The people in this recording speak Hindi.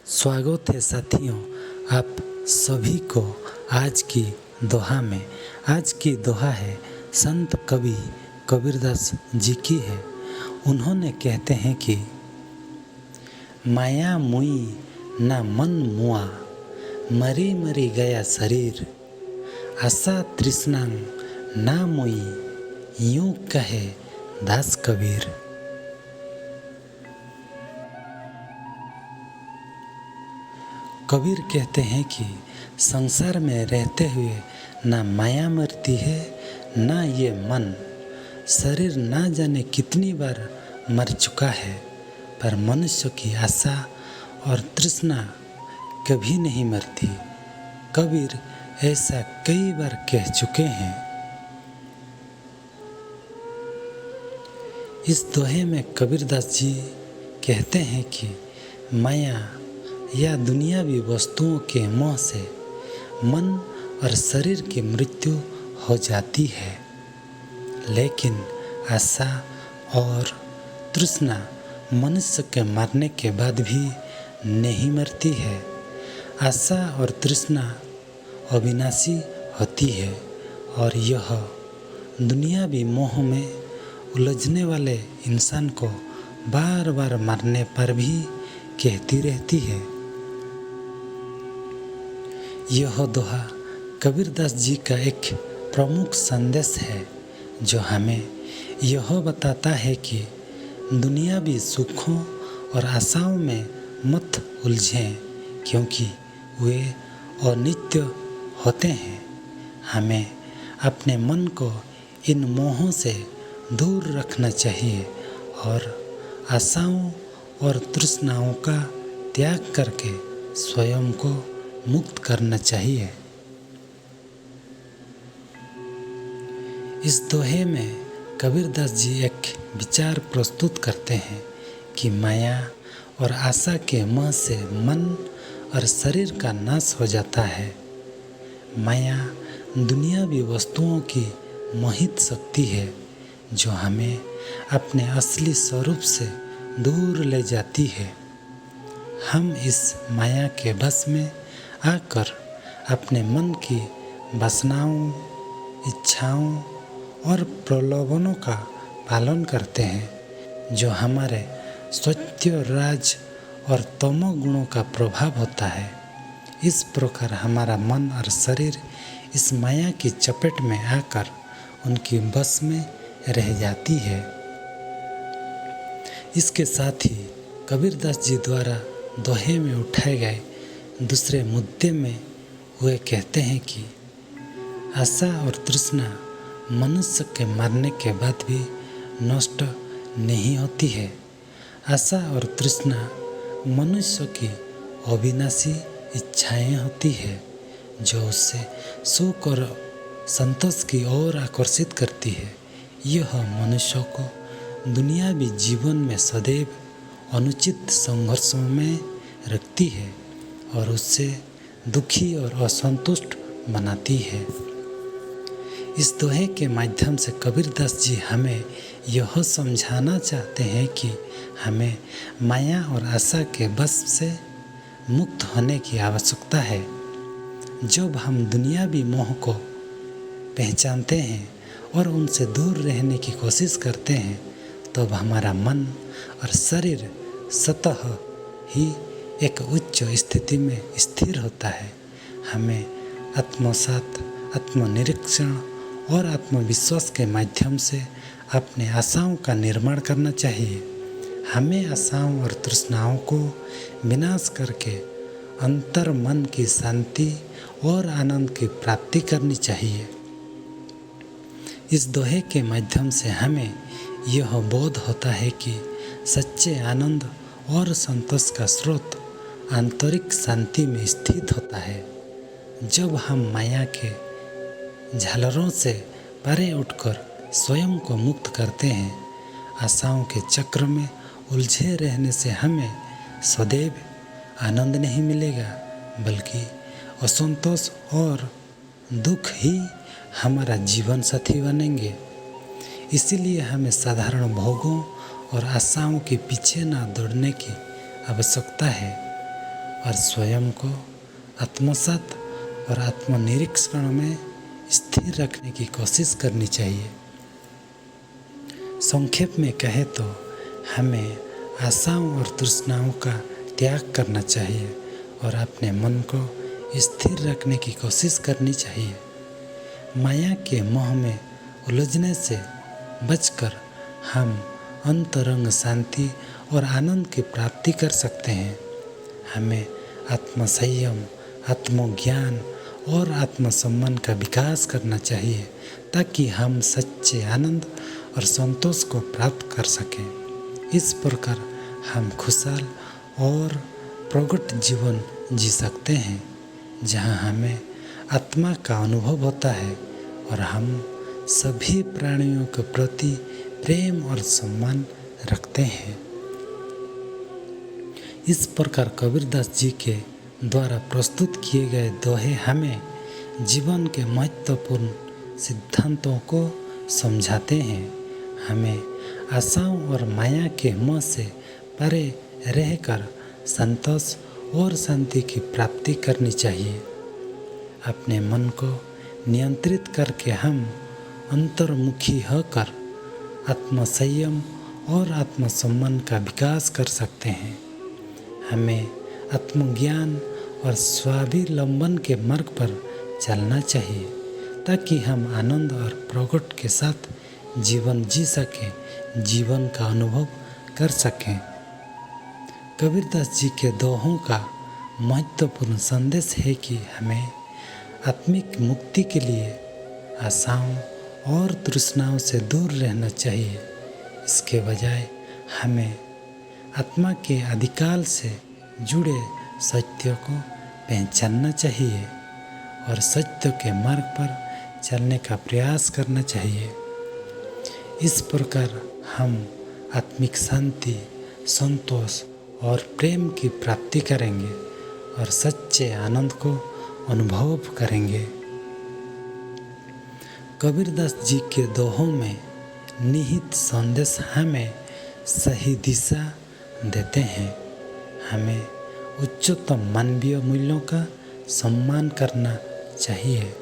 स्वागत है साथियों, आप सभी को आज की दोहा में। आज की दोहा है संत कवि कबीरदास जी की है। उन्होंने कहते हैं कि माया मुई ना मन मुआ, मरी मरी गया शरीर, आशा तृष्णा ना मुई, यूं कहे दास कबीर। कबीर कहते हैं कि संसार में रहते हुए ना माया मरती है ना ये मन। शरीर ना जाने कितनी बार मर चुका है, पर मनुष्य की आशा और तृष्णा कभी नहीं मरती। कबीर ऐसा कई बार कह चुके हैं। इस दोहे में कबीरदास जी कहते हैं कि माया या दुनियावी वस्तुओं के मोह से मन और शरीर की मृत्यु हो जाती है, लेकिन आशा और तृष्णा मनुष्य के मरने के बाद भी नहीं मरती है। आशा और तृष्णा अविनाशी होती है और यह दुनियावी मोह में उलझने वाले इंसान को बार बार मरने पर भी कहती रहती है। यह दोहा कबीरदास जी का एक प्रमुख संदेश है, जो हमें यह बताता है कि दुनियावी सुखों और आशाओं में मत उलझें, क्योंकि वे अनित्य होते हैं। हमें अपने मन को इन मोहों से दूर रखना चाहिए और आशाओं और तृष्णाओं का त्याग करके स्वयं को मुक्त करना चाहिए। इस दोहे में कबीरदास जी एक विचार प्रस्तुत करते हैं कि माया और आशा के मोह से मन और शरीर का नाश हो जाता है। माया दुनियावी वस्तुओं की मोहित शक्ति है, जो हमें अपने असली स्वरूप से दूर ले जाती है। हम इस माया के बस में आकर अपने मन की वासनाओं, इच्छाओं और प्रलोभनों का पालन करते हैं, जो हमारे सत्य, राज और तमो गुणों का प्रभाव होता है। इस प्रकार हमारा मन और शरीर इस माया की चपेट में आकर उनकी बस में रह जाती है। इसके साथ ही कबीरदास जी द्वारा दोहे में उठाए गए दूसरे मुद्दे में वे कहते हैं कि आशा और तृष्णा मनुष्य के मरने के बाद भी नष्ट नहीं होती है। आशा और तृष्णा मनुष्य की अविनाशी इच्छाएं होती है, जो उससे सुख और संतोष की ओर आकर्षित करती है। यह मनुष्य को दुनियावी जीवन में सदैव अनुचित संघर्षों में रखती है और उससे दुखी और असंतुष्ट बनाती है। इस दोहे के माध्यम से कबीरदास जी हमें यह समझाना चाहते हैं कि हमें माया और आशा के बस से मुक्त होने की आवश्यकता है। जब हम दुनियावी मोह को पहचानते हैं और उनसे दूर रहने की कोशिश करते हैं, तब हमारा मन और शरीर स्वतः ही एक उच्च स्थिति में स्थिर होता है। हमें आत्मसात, आत्मनिरीक्षण और आत्मविश्वास के माध्यम से अपने आशाओं का निर्माण करना चाहिए। हमें आशाओं और तृष्णाओं को विनाश करके अंतर मन की शांति और आनंद की प्राप्ति करनी चाहिए। इस दोहे के माध्यम से हमें यह बोध होता है कि सच्चे आनंद और संतोष का स्रोत आंतरिक शांति में स्थित होता है। जब हम माया के झालरों से परे उठकर स्वयं को मुक्त करते हैं, आशाओं के चक्र में उलझे रहने से हमें सदैव आनंद नहीं मिलेगा, बल्कि असंतोष और दुख ही हमारा जीवन साथी बनेंगे। इसीलिए हमें साधारण भोगों और आशाओं के पीछे न दौड़ने की आवश्यकता है और स्वयं को आत्मसात और आत्मनिरीक्षण में स्थिर रखने की कोशिश करनी चाहिए। संक्षेप में कहे तो हमें आशाओं और तृष्णाओं का त्याग करना चाहिए और अपने मन को स्थिर रखने की कोशिश करनी चाहिए। माया के मोह में उलझने से बचकर हम अंतरंग शांति और आनंद की प्राप्ति कर सकते हैं। हमें आत्मसंयम, आत्मज्ञान और आत्मसम्मान का विकास करना चाहिए ताकि हम सच्चे आनंद और संतोष को प्राप्त कर सकें। इस प्रकार हम खुशहाल और प्रगट जीवन जी सकते हैं जहाँ हमें आत्मा का अनुभव होता है और हम सभी प्राणियों के प्रति प्रेम और सम्मान रखते हैं। इस प्रकार कबीरदास जी के द्वारा प्रस्तुत किए गए दोहे हमें जीवन के महत्वपूर्ण सिद्धांतों को समझाते हैं। हमें आशाओं और माया के मोह से परे रहकर संतोष और शांति की प्राप्ति करनी चाहिए। अपने मन को नियंत्रित करके हम अंतर्मुखी होकर आत्मसंयम और आत्मसम्मान का विकास कर सकते हैं। हमें आत्मज्ञान और स्वावलंबन के मार्ग पर चलना चाहिए ताकि हम आनंद और प्रगट के साथ जीवन जी सकें, जीवन का अनुभव कर सकें। कबीरदास जी के दोहों का महत्वपूर्ण संदेश है कि हमें आत्मिक मुक्ति के लिए आशाओं और तृष्णाओं से दूर रहना चाहिए। इसके बजाय हमें आत्मा के आदिकाल से जुड़े सत्य को पहचानना चाहिए और सत्य के मार्ग पर चलने का प्रयास करना चाहिए। इस प्रकार हम आत्मिक शांति, संतोष और प्रेम की प्राप्ति करेंगे और सच्चे आनंद को अनुभव करेंगे। कबीरदास जी के दोहों में निहित संदेश हमें सही दिशा देते हैं। हमें उच्चतम मानवीय मूल्यों का सम्मान करना चाहिए।